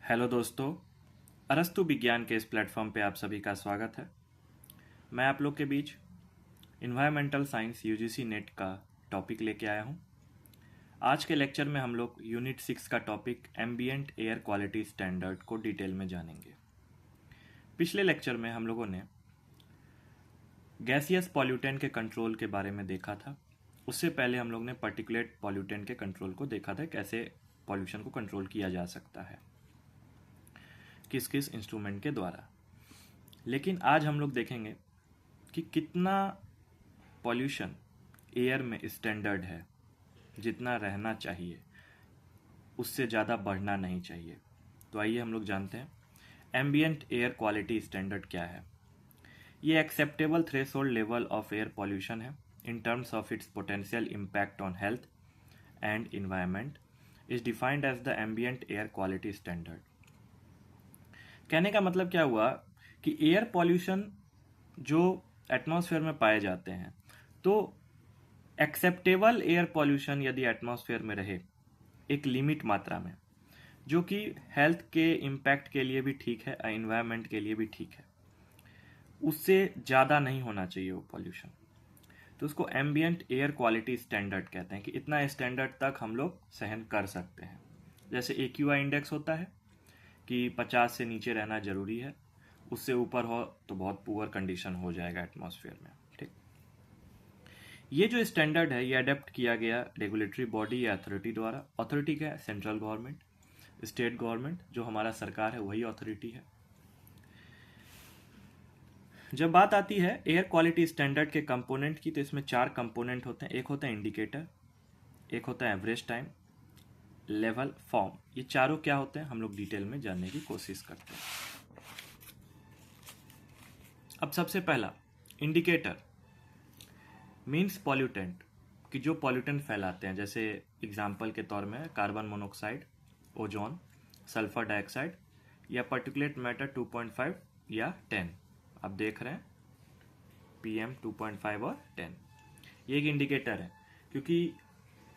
Hello दोस्तों, अरस्तु विज्ञान के इस प्लेटफॉर्म पे आप सभी का स्वागत है। मैं आप लोग के बीच इन्वायरमेंटल साइंस यूजीसी नेट का टॉपिक लेके आया हूँ। आज के लेक्चर में हम लोग यूनिट 6 का topic ambient air quality standard को डिटेल में जानेंगे। पिछले लेक्चर में हम लोगों ने गैसियस पॉल्यूटेंट के कंट्रोल के बारे में देखा था। उससे पहले हम लोग ने पर्टिकुलेट पॉल्यूटेंट के कंट्रोल को देखा था, कैसे पॉल्यूशन को कंट्रोल किया जा सकता है, किस किस इंस्ट्रूमेंट के द्वारा। लेकिन आज हम लोग देखेंगे कि कितना पॉल्यूशन एयर में स्टैंडर्ड है, जितना रहना चाहिए उससे ज़्यादा बढ़ना नहीं चाहिए। तो आइए हम लोग जानते हैं एम्बिएंट एयर क्वालिटी स्टैंडर्ड क्या है। ये acceptable threshold level of air pollution है in terms of its potential impact on health and environment is defined as the ambient air quality standard. कहने का मतलब क्या हुआ कि एयर पॉल्यूशन जो एटमॉस्फेयर में पाए जाते हैं, तो एक्सेप्टेबल एयर पॉल्यूशन यदि एटमॉस्फेयर में रहे एक लिमिट मात्रा में, जो कि हेल्थ के इम्पैक्ट के लिए भी ठीक है, एनवायरनमेंट के लिए भी ठीक है, उससे ज़्यादा नहीं होना चाहिए वो पॉल्यूशन। तो उसको एम्बिएंट एयर क्वालिटी स्टैंडर्ड कहते हैं कि इतना स्टैंडर्ड तक हम लोग सहन कर सकते हैं। जैसे AQI इंडेक्स होता है कि 50 से नीचे रहना जरूरी है, उससे ऊपर हो तो बहुत पुअर कंडीशन हो जाएगा एटमॉस्फेयर में। ठीक, ये जो स्टैंडर्ड है ये अडेप्ट किया गया रेगुलेटरी बॉडी या अथॉरिटी द्वारा। अथॉरिटी क्या है? सेंट्रल गवर्नमेंट, स्टेट गवर्नमेंट, जो हमारा सरकार है वही अथॉरिटी है। जब बात आती है एयर क्वालिटी स्टैंडर्ड के कंपोनेंट की, तो इसमें 4 कंपोनेंट होते हैं। एक होता है इंडिकेटर, एक होता है एवरेज टाइम, लेवल, फॉर्म। ये चारों क्या होते हैं हम लोग डिटेल में जानने की कोशिश करते हैं। अब सबसे पहला इंडिकेटर मीन्स पॉल्यूटेंट, कि जो पॉल्यूटेंट फैलाते हैं, जैसे एग्जाम्पल के तौर में carbon monoxide, ozone, sulphur dioxide या पर्टिकुलेट मैटर 2.5 या 10। आप देख रहे हैं PM 2.5 और 10, ये एक इंडिकेटर है क्योंकि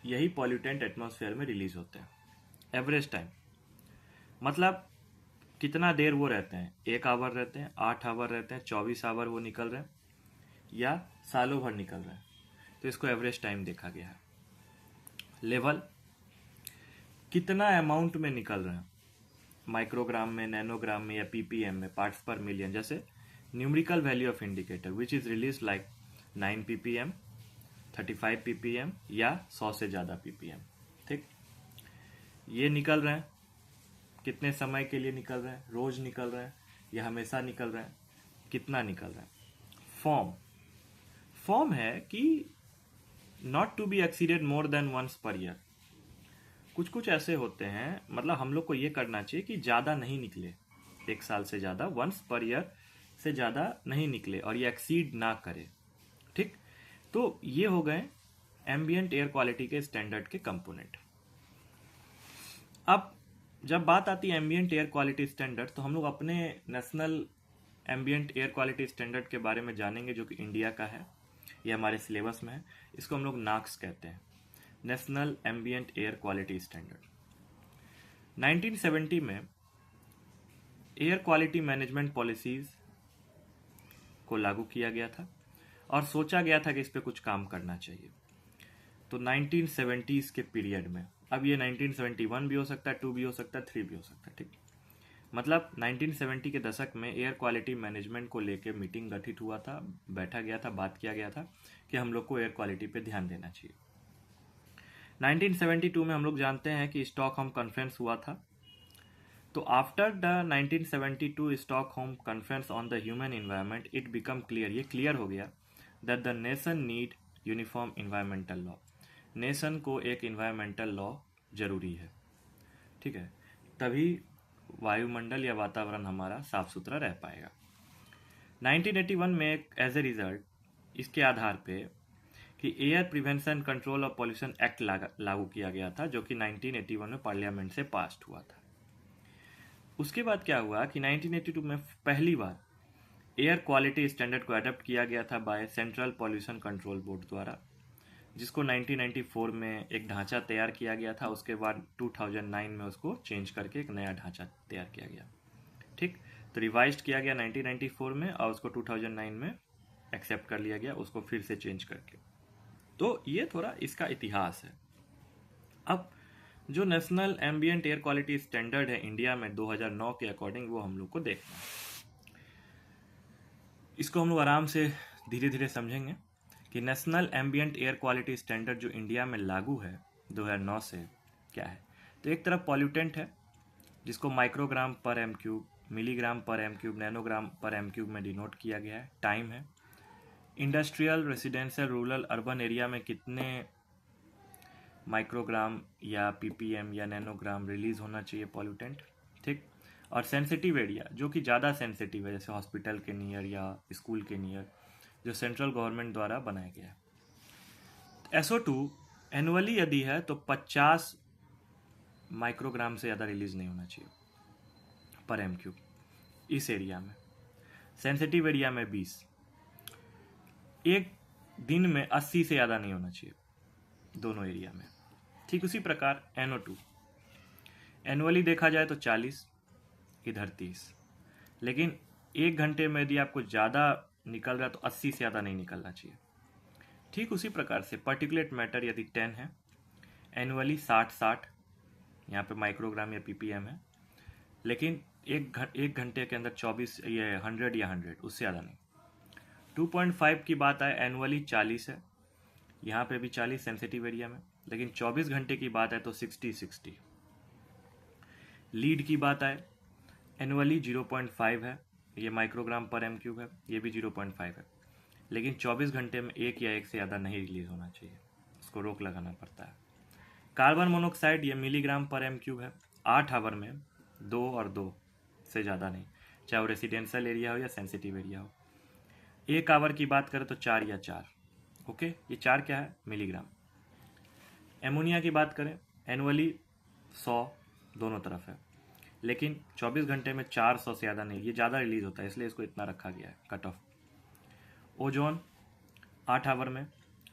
यही पॉल्यूटेंट एटमॉस्फेयर में रिलीज होते हैं। एवरेज टाइम मतलब कितना देर वो रहते हैं, 1 आवर रहते हैं, 8 आवर रहते हैं, 24 आवर वो निकल रहे हैं या सालों भर निकल रहे हैं, तो इसको एवरेज टाइम देखा गया है। लेवल कितना अमाउंट में निकल रहे हैं, माइक्रोग्राम में, नैनोग्राम में या PPM में, पार्ट्स पर मिलियन। जैसे numerical value of indicator which is release like 9 ppm, 35 ppm या 100 से ज़्यादा ppm। ठीक, ये निकल रहे हैं, कितने समय के लिए निकल रहे हैं, रोज निकल रहे हैं या हमेशा निकल रहे हैं, कितना निकल रहे हैं। फॉर्म है कि not to be exceeded more than once per year. कुछ कुछ ऐसे होते हैं, मतलब हम लोग को ये करना चाहिए कि ज़्यादा नहीं निकले, 1 साल से ज़्यादा, वंस पर ईयर से ज़्यादा नहीं निकले और ये एक्सीड ना करे। ठीक, तो ये हो गए एम्बिएंट एयर क्वालिटी के स्टैंडर्ड के कंपोनेंट। अब जब बात आती है एम्बिएंट एयर क्वालिटी स्टैंडर्ड, तो हम लोग अपने national ambient air quality standard के बारे में जानेंगे, जो कि इंडिया का है, ये हमारे सिलेबस में है। इसको हम लोग नाक्स कहते हैं, national ambient air quality standard. 1970 में एयर क्वालिटी मैनेजमेंट पॉलिसीज को लागू किया गया था और सोचा गया था कि इस पर कुछ काम करना चाहिए। तो 1970s के पीरियड में, अब ये 1971 भी हो सकता है, 2 भी हो सकता है, 3 भी हो सकता है। ठीक, मतलब 1970 के दशक में एयर क्वालिटी मैनेजमेंट को लेकर मीटिंग गठित हुआ था, बैठा गया था, बात किया गया था कि हम लोग को एयर क्वालिटी पे ध्यान देना चाहिए। 1972 में हम लोग जानते हैं कि स्टॉकहोम कॉन्फ्रेंस हुआ था। तो after the 1972 Stockholm conference on the human environment, it become clear, ये क्लियर हो गया that the nation need uniform environmental law. Nation को एक इन्वायरमेंटल लॉ जरूरी है। ठीक है, तभी वायुमंडल या वातावरण हमारा साफ सुथरा रह पाएगा। 1981 में एज ए रिजल्ट इसके आधार पे कि एयर प्रिवेंशन कंट्रोल और पॉल्यूशन एक्ट लागू किया गया था, जो कि 1981 में पार्लियामेंट से पास हुआ था। उसके बाद क्या हुआ कि 1982 में पहली बार एयर क्वालिटी स्टैंडर्ड को अडॉप्ट किया गया था by central pollution control board द्वारा, जिसको 1994 में एक ढांचा तैयार किया गया था, उसके बाद 2009 में उसको चेंज करके एक नया ढांचा तैयार किया गया। ठीक, तो रिवाइज्ड किया गया 1994 में और उसको 2009 में एक्सेप्ट कर लिया गया, उसको फिर से चेंज करके। तो ये थोड़ा इसका इतिहास है। अब जो national ambient air quality standard है इंडिया में 2009 के अकॉर्डिंग, वो हम लोग को देखना है। इसको हम लोग आराम से धीरे धीरे समझेंगे कि national ambient air quality standard जो इंडिया में लागू है 2009 से क्या है। तो एक तरफ पॉल्यूटेंट है जिसको माइक्रोग्राम पर एम क्यूब, मिलीग्राम पर एम क्यूब, नैनोग्राम पर एम क्यूब में डिनोट किया गया है। टाइम है industrial, residential, rural, urban area में कितने माइक्रोग्राम या पीपीएम या नैनोग्राम रिलीज होना चाहिए पॉल्यूटेंट। ठीक, और सेंसिटिव एरिया जो कि ज़्यादा सेंसिटिव है, जैसे हॉस्पिटल के नियर या स्कूल के नियर, जो सेंट्रल गवर्नमेंट द्वारा बनाया गया है। SO2 एनुअली यदि है तो 50 माइक्रोग्राम से ज़्यादा रिलीज नहीं होना चाहिए पर एम क्यूब इस एरिया में। सेंसिटिव एरिया में 20, एक दिन में 80 से ज़्यादा नहीं होना चाहिए दोनों एरिया में। ठीक उसी प्रकार NO2 एनुअली देखा जाए तो 40, इधर 30, लेकिन एक घंटे में यदि आपको ज़्यादा निकल रहा है तो 80 से ज़्यादा नहीं निकलना चाहिए। ठीक उसी प्रकार से पार्टिकुलेट मैटर यदि 10 है, एनुअली 60, यहाँ पे माइक्रोग्राम या पीपीएम है, लेकिन एक घंटे के अंदर 24 ये 100 या 100, उससे ज़्यादा नहीं। 2.5 की बात आए, एनुअली 40 है, यहाँ पे भी 40 सेंसिटिव एरिया में, लेकिन 24 घंटे की बात है तो 60। लीड की बात आए, एनुअली 0.5 है, ये माइक्रोग्राम पर एम क्यूब है, ये भी 0.5 है, लेकिन 24 घंटे में एक या एक से ज़्यादा नहीं रिलीज होना चाहिए, उसको रोक लगाना पड़ता है। कार्बन मोनोऑक्साइड ये मिलीग्राम पर एम क्यूब है, 8 आवर में 2 और 2 से ज़्यादा नहीं, चाहे वो रेसिडेंशियल एरिया हो या सेंसिटिव एरिया हो। 1 आवर की बात करें तो 4 या 4, ओके, ये 4 क्या है, मिलीग्राम। एमोनिया की बात करें, एनुअली 100 दोनों तरफ है, लेकिन 24 घंटे में 400 से ज़्यादा नहीं, ये ज़्यादा रिलीज होता है, इसलिए इसको इतना रखा गया है कट ऑफ। ओजोन 8 आवर में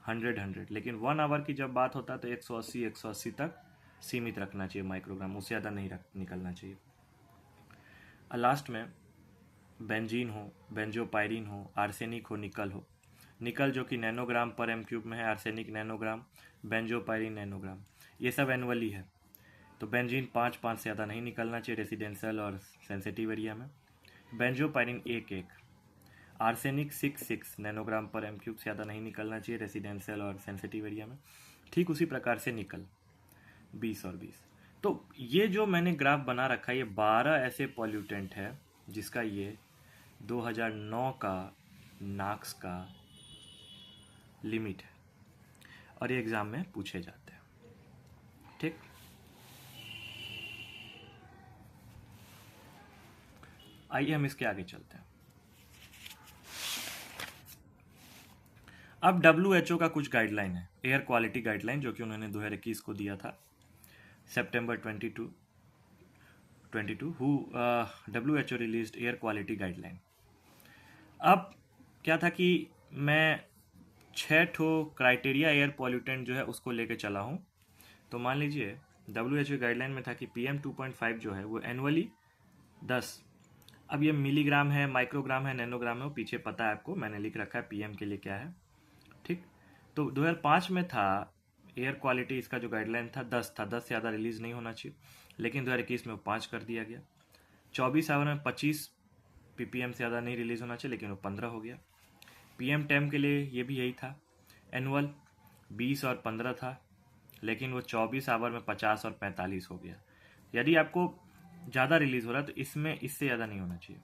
100, लेकिन 1 आवर की जब बात होता है तो 180 तक सीमित रखना चाहिए माइक्रोग्राम, उससे ज़्यादा नहीं निकलना चाहिए। लास्ट में बेंजीन हो, बेंजोपायरिन हो, आर्सेनिक हो, निकल हो। निकल जो कि नैनोग्राम पर एम क्यूब में है, आर्सेनिक नैनोग्राम, बेंजोपायरिन नैनोग्राम, ये सब एनुअली है। तो बेंजीन 5 से ज़्यादा नहीं निकलना चाहिए रेसिडेंशियल और सेंसिटिव एरिया में। बेंजोपायरिन 1, आर्सेनिक 6 नैनोग्राम पर एम क्यूब से ज़्यादा नहीं निकलना चाहिए रेसिडेंशियल और सेंसिटिव एरिया में। ठीक उसी प्रकार से निकल 20 और 20। तो ये जो मैंने ग्राफ बना रखा है, ये 12 ऐसे पॉल्यूटेंट है जिसका ये 2009 का नाक्स का लिमिट है और ये एग्जाम में पूछे जाते हैं। ठीक, आइए हम इसके आगे चलते हैं। अब WHO का कुछ गाइडलाइन है, एयर क्वालिटी गाइडलाइन, जो कि उन्होंने 2021 को दिया था, सितंबर 22 WHO released air quality guideline. अब क्या था कि मैं 6 क्राइटेरिया एयर पॉल्यूटेंट जो है उसको लेके चला हूँ। तो मान लीजिए WHO गाइडलाइन में था कि PM 2.5 जो है वो एनुअली 10, अब ये मिलीग्राम है, माइक्रोग्राम है, नैनोग्राम है, वो पीछे पता है आपको, मैंने लिख रखा है PM के लिए क्या है। ठीक, तो 2005 में था एयर क्वालिटी, इसका जो गाइडलाइन था 10 था, 10 से ज़्यादा रिलीज नहीं होना चाहिए, लेकिन 2021 में वो 5 कर दिया गया। 24 आवर में 25 ppm से ज़्यादा नहीं रिलीज होना चाहिए, लेकिन वो 15 हो गया। PM10 के लिए ये भी यही था, एनुअल 20 और 15 था, लेकिन वो 24 आवर में 50 और 45 हो गया। यदि आपको ज़्यादा रिलीज हो रहा है तो इसमें इससे ज़्यादा नहीं होना चाहिए।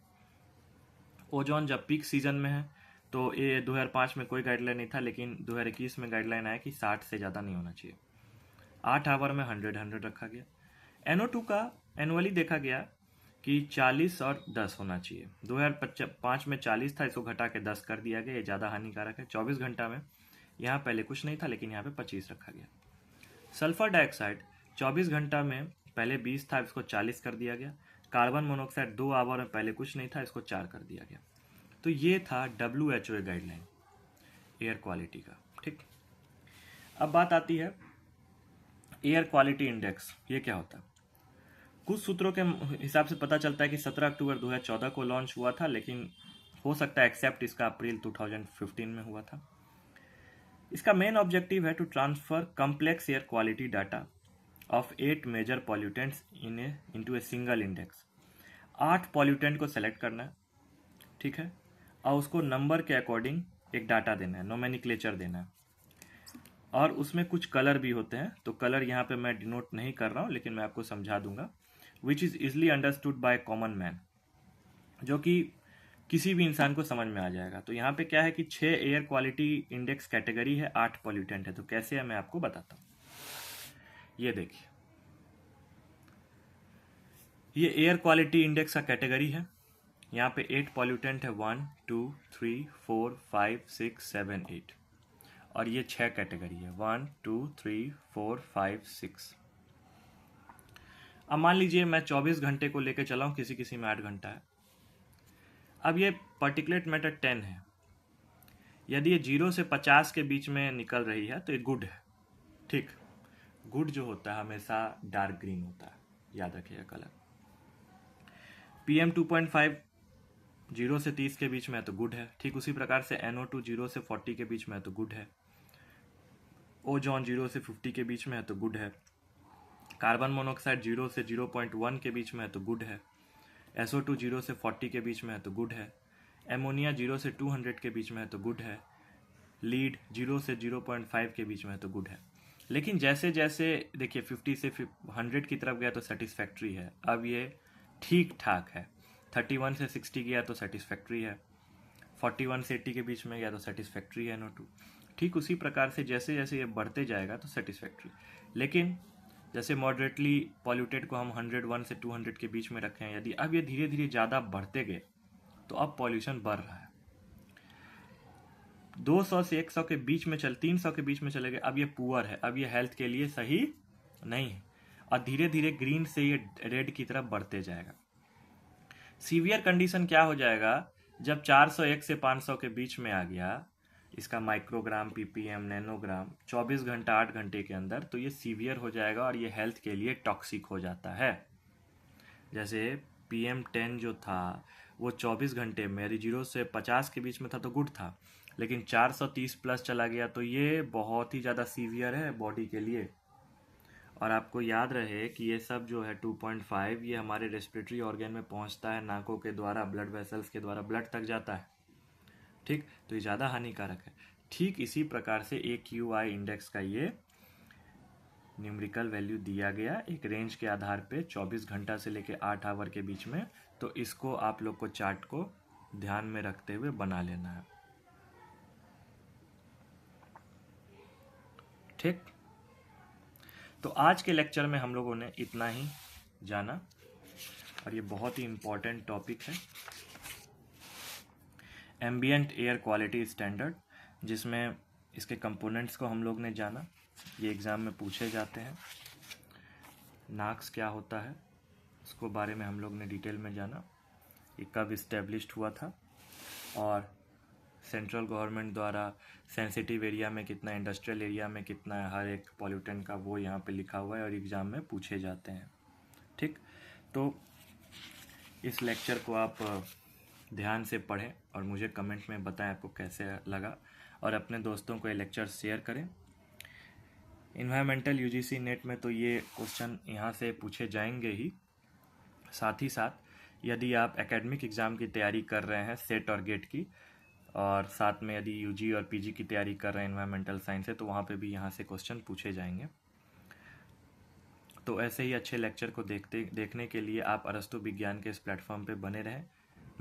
ओजोन जब पीक सीजन में है तो ये 2005 में कोई गाइडलाइन नहीं था, लेकिन 2021 में गाइडलाइन आया कि 60 से ज़्यादा नहीं होना चाहिए। 8 आवर में 100 रखा गया। NO2 का एनुअली देखा गया कि 40 और 10 होना चाहिए। 2005 में 40 था, इसको घटा के 10 कर दिया गया, ये ज़्यादा हानिकारक है। 24 घंटा में यहाँ पहले कुछ नहीं था, लेकिन यहाँ पे 25 रखा गया। सल्फर डाइऑक्साइड 24 घंटा में पहले 20 था, इसको 40 कर दिया गया। कार्बन मोनोऑक्साइड 2 आवर में पहले कुछ नहीं था, इसको 4 कर दिया गया। तो ये था WHO गाइडलाइन एयर क्वालिटी का। ठीक, अब बात आती है एयर क्वालिटी इंडेक्स, ये क्या होता है? कुछ सूत्रों के हिसाब से पता चलता है कि 17 अक्टूबर 2014 को लॉन्च हुआ था, लेकिन हो सकता है एक्सेप्ट इसका अप्रैल 2015 में हुआ था। इसका मेन ऑब्जेक्टिव है to transfer complex air quality data of 8 major pollutants into a single index. 8 pollutant को सेलेक्ट करना है, ठीक है, और उसको नंबर के अकॉर्डिंग एक डाटा देना है, नोमेनक्लेचर देना है, और उसमें कुछ कलर भी होते हैं। तो कलर यहाँ पे मैं डिनोट नहीं कर रहा हूँ, लेकिन मैं आपको समझा दूंगा। Which is easily understood by common man, जो कि किसी भी इंसान को समझ में आ जाएगा। तो यहाँ पे क्या है कि 6 एयर क्वालिटी इंडेक्स कैटेगरी है, 8 पॉल्यूटेंट है। तो कैसे है मैं आपको बताता हूँ। ये देखिए, ये एयर क्वालिटी इंडेक्स का कैटेगरी है। यहाँ पे 8 पॉल्यूटेंट है, 1 2 3 4 5 6 7 8, और ये 6 कैटेगरी है, 1 2 3 4 5 6। अब मान लीजिए मैं 24 घंटे को लेके चला हूँ, किसी में 8 घंटा है। अब ये पार्टिकुलेट मैटर 10 है। यदि ये 0 से 50 के बीच में निकल रही है तो ये गुड है, ठीक। गुड जो होता है हमेशा डार्क ग्रीन होता है, याद रखिएगा कलर। PM 2.5 0 से 30 के बीच में है तो गुड है, ठीक। उसी प्रकार से NO2 0 से 40 के बीच में है तो गुड है। ओजोन 0 से 50 के बीच में है तो गुड है। कार्बन मोनोऑक्साइड 0 से 0.1 के बीच में है तो गुड है। SO2 0 से 40 के बीच में है तो गुड है। एमोनिया 0 से 200 के बीच में है तो गुड है। लीड 0 से 0.5 के बीच में है तो गुड है। लेकिन जैसे जैसे देखिए 50 से 100 की तरफ गया तो सेटिस्फैक्ट्री है, अब ये ठीक ठाक है। 31 से 60 गया तो सेटिस्फैक्ट्री है। 41 से 80 के बीच में गया तो सेटिस्फैक्ट्री है NO2। ठीक उसी प्रकार से जैसे जैसे ये बढ़ते जाएगा तो सेटिस्फैक्ट्री। लेकिन जैसे मॉडरेटली पॉल्यूटेड को हम 101 से 200 के बीच में रखे हैं, यदि अब ये धीरे धीरे ज़्यादा बढ़ते गए तो अब पॉल्यूशन बढ़ रहा है। 200 से 100 के बीच में 300 के बीच में चले गए, अब ये पुअर है, अब ये हेल्थ के लिए सही नहीं है, और धीरे धीरे ग्रीन से ये रेड की तरफ बढ़ते जाएगा। सीवियर कंडीशन क्या हो जाएगा, जब 401 से 500 के बीच में आ गया इसका माइक्रोग्राम, PPM, नैनोग्राम 24 घंटा 8 घंटे के अंदर, तो ये सीवियर हो जाएगा और ये हेल्थ के लिए टॉक्सिक हो जाता है। जैसे PM10 जो था वो 24 घंटे में यदि 0 से 50 के बीच में था तो गुड था, लेकिन 430 प्लस चला गया तो ये बहुत ही ज़्यादा सीवियर है बॉडी के लिए। और आपको याद रहे कि ये सब जो है 2.5 ये हमारे रेस्पिरेटरी ऑर्गन में पहुंचता है, नाकों के द्वारा, ब्लड वेसल्स के द्वारा ब्लड तक जाता है, ठीक। तो ये ज़्यादा हानिकारक है। ठीक इसी प्रकार से AQI इंडेक्स का ये न्यूमेरिकल वैल्यू दिया गया एक रेंज के आधार पे 24 घंटा से लेके 8 आवर के बीच में। तो इसको आप लोग को चार्ट को ध्यान में रखते हुए बना लेना है, ठीक। तो आज के लेक्चर में हम लोगों ने इतना ही जाना, और ये बहुत ही इम्पोर्टेंट टॉपिक है, एम्बिएंट एयर क्वालिटी स्टैंडर्ड, जिसमें इसके कंपोनेंट्स को हम लोग ने जाना। ये एग्ज़ाम में पूछे जाते हैं। नाक्स क्या होता है उसको बारे में हम लोग ने डिटेल में जाना, ये कब इस्टेब्लिश्ड हुआ था, और सेंट्रल गवर्नमेंट द्वारा सेंसिटिव एरिया में कितना, इंडस्ट्रियल एरिया में कितना है हर एक पॉल्यूटेंट का, वो यहाँ पे लिखा हुआ है और एग्ज़ाम में पूछे जाते हैं, ठीक। तो इस लेक्चर को आप ध्यान से पढ़ें और मुझे कमेंट में बताएं आपको कैसे लगा, और अपने दोस्तों को ये लेक्चर शेयर करें। इन्वायरमेंटल UGC नेट में तो ये क्वेश्चन यहाँ से पूछे जाएंगे ही, साथ ही साथ यदि आप एकेडमिक एग्ज़ाम की तैयारी कर रहे हैं सेट और गेट की, और साथ में यदि UG और PG की तैयारी कर रहे हैं इन्वायरमेंटल साइंस से, तो वहाँ पे भी यहाँ से क्वेश्चन पूछे जाएंगे। तो ऐसे ही अच्छे लेक्चर को देखने के लिए आप अरस्तु विज्ञान के इस प्लेटफॉर्म पे बने रहें।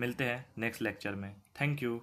मिलते हैं नेक्स्ट लेक्चर में। Thank you.